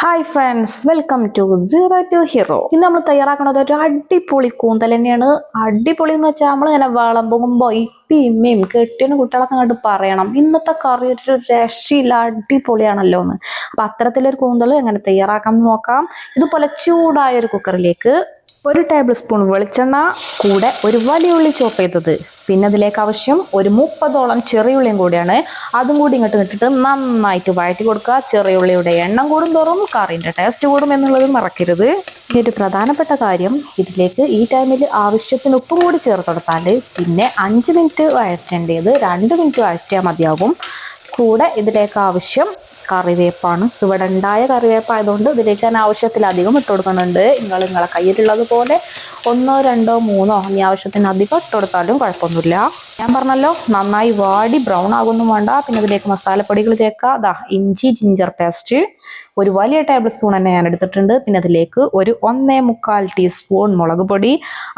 Hi friends, welcome to zero to hero. ഇന്ന് നമ്മൾ തയ്യാറാക്കുന്നത് ഒരു അടിപൊളി കൂന്തൽ തന്നെയാണ്. അടിപൊളി എന്ന് വെച്ചാൽ നമ്മൾ ഇങ്ങനെ വിളമ്പുമ്പോൾ ഇപ്പിയും ഇമ്മയും കെട്ടിയാണ് കുട്ടികളൊക്കെ അങ്ങോട്ട് പറയണം, ഇന്നത്തെ കറി ഒരു രക്ഷയില്ല, അടിപൊളിയാണല്ലോ എന്ന്. അപ്പം അത്തരത്തിലൊരു കൂന്തൽ എങ്ങനെ തയ്യാറാക്കാം നോക്കാം. ഇതുപോലെ ചൂടായ ഒരു കുക്കറിലേക്ക് 1 ടേബിൾ സ്പൂൺ വെളിച്ചെണ്ണ, കൂടെ ഒരു വലിയ ഉള്ളി ചോപ്പ് ചെയ്തത്, പിന്നെ അതിലേക്ക് ആവശ്യം ഒരു 30ഓളം ചെറിയ ഉള്ളിയും കൂടിയാണ്. അതും കൂടി ഇങ്ങോട്ട് ഇട്ടിട്ട് നന്നായിട്ട് വഴറ്റി കൊടുക്കുക. ചെറിയ ഉള്ളിയുടെ എണ്ണം കൂടും തോറും കറിൻ്റെ ടേസ്റ്റ് കൂടും എന്നുള്ളത് മറക്കരുത്. ഇനി ഒരു പ്രധാനപ്പെട്ട കാര്യം, ഇതിലേക്ക് ഈ ടൈമിൽ ആവശ്യത്തിന് ഉപ്പും കൂടി ചേർത്ത് കൊടുത്താൽ പിന്നെ 5 മിനിറ്റ് വഴറ്റേണ്ടത് 2 മിനിറ്റ് വഴറ്റിയാൽ മതിയാകും. കൂടെ ഇതിലേക്ക് ആവശ്യം കറിവേപ്പാണ്. ഇവിടെ ഉണ്ടായ കറിവേപ്പായതുകൊണ്ട് ഇതിലേക്ക് ഞാൻ ആവശ്യത്തിലധികം ഇട്ട് കൊടുക്കുന്നുണ്ട്. നിങ്ങളെ കയ്യിലുള്ളത് പോലെ 1, 2, 3 ഇനി ആവശ്യത്തിന് അധികം ഇട്ട് കൊടുത്താലും കുഴപ്പമൊന്നുമില്ല. ഞാൻ പറഞ്ഞല്ലോ, നന്നായി വാടി ബ്രൗൺ ആകൊന്നും വേണ്ട. പിന്നെ ഇതിലേക്ക് മസാലപ്പൊടികൾ ചേർക്കുക. ഇഞ്ചി ജിഞ്ചർ പേസ്റ്റ് ഒരു വലിയ ടേബിൾ സ്പൂൺ തന്നെ ഞാൻ എടുത്തിട്ടുണ്ട്. പിന്നെ അതിലേക്ക് ഒരു 1.25 ടീസ്പൂൺ മുളക് പൊടി,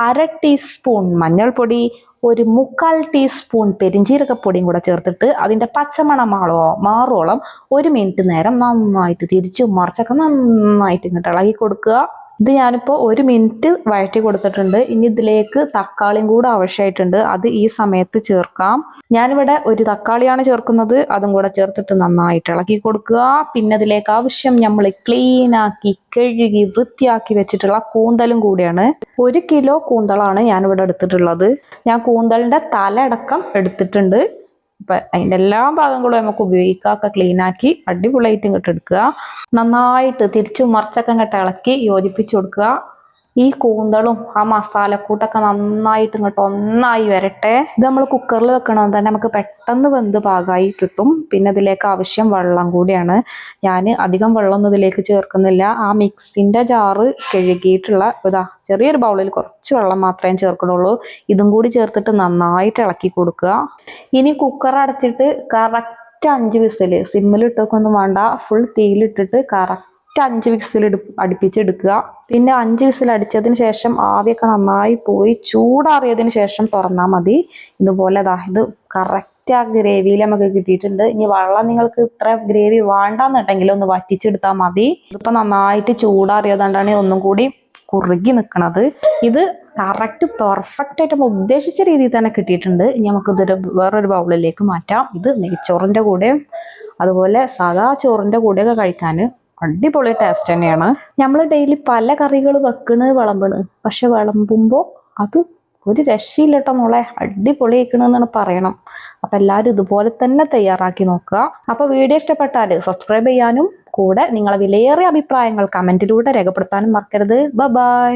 1/2 ടീസ്പൂൺ മഞ്ഞൾപ്പൊടി, ഒരു 1/4 ടീസ്പൂൺ പെരിഞ്ചീരകപ്പൊടിയും കൂടെ ചേർത്തിട്ട് അതിൻ്റെ പച്ചമണം മാറോളം 1 മിനിറ്റ് നേരം നന്നായിട്ട് തിരിച്ചു മറിച്ചൊക്കെ നന്നായിട്ട് ഇങ്ങോട്ട് ഇളകി കൊടുക്കുക. ഇത് ഞാനിപ്പോൾ 1 മിനിറ്റ് വഴറ്റി കൊടുത്തിട്ടുണ്ട്. ഇനി ഇതിലേക്ക് തക്കാളിയും കൂടെ ആവശ്യമായിട്ടുണ്ട്, അത് ഈ സമയത്ത് ചേർക്കാം. ഞാനിവിടെ ഒരു തക്കാളിയാണ് ചേർക്കുന്നത്. അതും കൂടെ ചേർത്തിട്ട് നന്നായിട്ട് ഇളക്കി കൊടുക്കുക. പിന്നെ ഇതിലേക്ക് ആവശ്യം നമ്മൾ ക്ലീനാക്കി കഴുകി വൃത്തിയാക്കി വെച്ചിട്ടുള്ള കൂന്തലും കൂടിയാണ്. 1 കിലോ കൂന്തളാണ് ഞാനിവിടെ എടുത്തിട്ടുള്ളത്. ഞാൻ കൂന്തലിൻ്റെ തല അടക്കം എടുത്തിട്ടുണ്ട്. അപ്പം അതിൻ്റെ എല്ലാ ഭാഗങ്ങളും നമുക്ക് ഉപയോഗിക്കാം. ക്ലീനാക്കി അടിപൊളിയായിട്ട് ഇങ്ങോട്ട് എടുക്കുക. നന്നായിട്ട് തിരിച്ചു മറിച്ചൊക്കെ ഇങ്ങോട്ട് ഇളക്കി യോജിപ്പിച്ച് കൊടുക്കുക. ഈ കൂന്തളും ആ മസാലക്കൂട്ടൊക്കെ നന്നായിട്ട് ഇങ്ങോട്ട് ഒന്നായി വരട്ടെ. ഇത് നമ്മൾ കുക്കറിൽ വെക്കണമെന്ന് തന്നെ നമുക്ക് പെട്ടെന്ന് വെന്ത് പാകമായി കിട്ടും. പിന്നെ ഇതിലേക്ക് ആവശ്യം വെള്ളം കൂടിയാണ്. ഞാൻ അധികം വെള്ളമൊന്നും ഇതിലേക്ക് ചേർക്കുന്നില്ല. ആ മിക്സിൻ്റെ ജാറ് കഴുകിയിട്ടുള്ള ചെറിയൊരു ബൗളിൽ കുറച്ച് വെള്ളം മാത്രമേ ചേർക്കുന്നുള്ളൂ. ഇതും കൂടി ചേർത്തിട്ട് നന്നായിട്ട് ഇളക്കി കൊടുക്കുക. ഇനി കുക്കർ അടച്ചിട്ട് കറക്റ്റ് 5 വിസിൽ, സിമ്മിലിട്ടൊക്കൊന്നും വേണ്ട, ഫുൾ തീയിലിട്ടിട്ട് കറക്റ്റ് 5 വിസിൽ അടുപ്പിച്ചെടുക്കുക. പിന്നെ 5 വിസിൽ അടിച്ചതിന് ശേഷം ആവിയൊക്കെ നന്നായി പോയി ചൂടാറിയതിന് ശേഷം തുറന്നാൽ മതി. ഇതുപോലെ ഇത് കറക്റ്റ് ആ ഗ്രേവിയിൽ നമുക്ക് കിട്ടിയിട്ടുണ്ട്. ഇനി വെള്ളം നിങ്ങൾക്ക് ഇത്ര ഗ്രേവി വേണ്ടാന്നുണ്ടെങ്കിൽ ഒന്ന് വറ്റിച്ചെടുത്താൽ മതി. ഇതിപ്പോൾ നന്നായിട്ട് ചൂടാറിയതുകൊണ്ടാണ് ഒന്നും കൂടി കുറുകി നിൽക്കുന്നത്. ഇത് കറക്റ്റ് പെർഫെക്റ്റ് ആയിട്ട് നമ്മൾ ഉദ്ദേശിച്ച രീതിയിൽ തന്നെ കിട്ടിയിട്ടുണ്ട്. ഇനി നമുക്ക് ഇതൊരു വേറൊരു ബൗളിലേക്ക് മാറ്റാം. ഇത് നെയ്ച്ചോറിൻ്റെ കൂടെ അതുപോലെ സാധാ ചോറിൻ്റെ കൂടെയൊക്കെ കഴിക്കാൻ അടിപൊളി ടേസ്റ്റ് തന്നെയാണ്. നമ്മൾ ഡെയിലി പല കറികൾ വിളമ്പണ്, പക്ഷെ വിളമ്പുമ്പോൾ അത് ഒരു രക്ഷയില്ല കേട്ടോ മോളെ, അടിപൊളി ആക്കണമെന്നാണ് പറയണം. അപ്പം എല്ലാവരും ഇതുപോലെ തന്നെ തയ്യാറാക്കി നോക്കുക. അപ്പോൾ വീഡിയോ ഇഷ്ടപ്പെട്ടാൽ സബ്സ്ക്രൈബ് ചെയ്യാനും കൂടെ നിങ്ങളെ വിലയേറിയ അഭിപ്രായങ്ങൾ കമൻറ്റിലൂടെ രേഖപ്പെടുത്താനും മറക്കരുത്. ബൈ.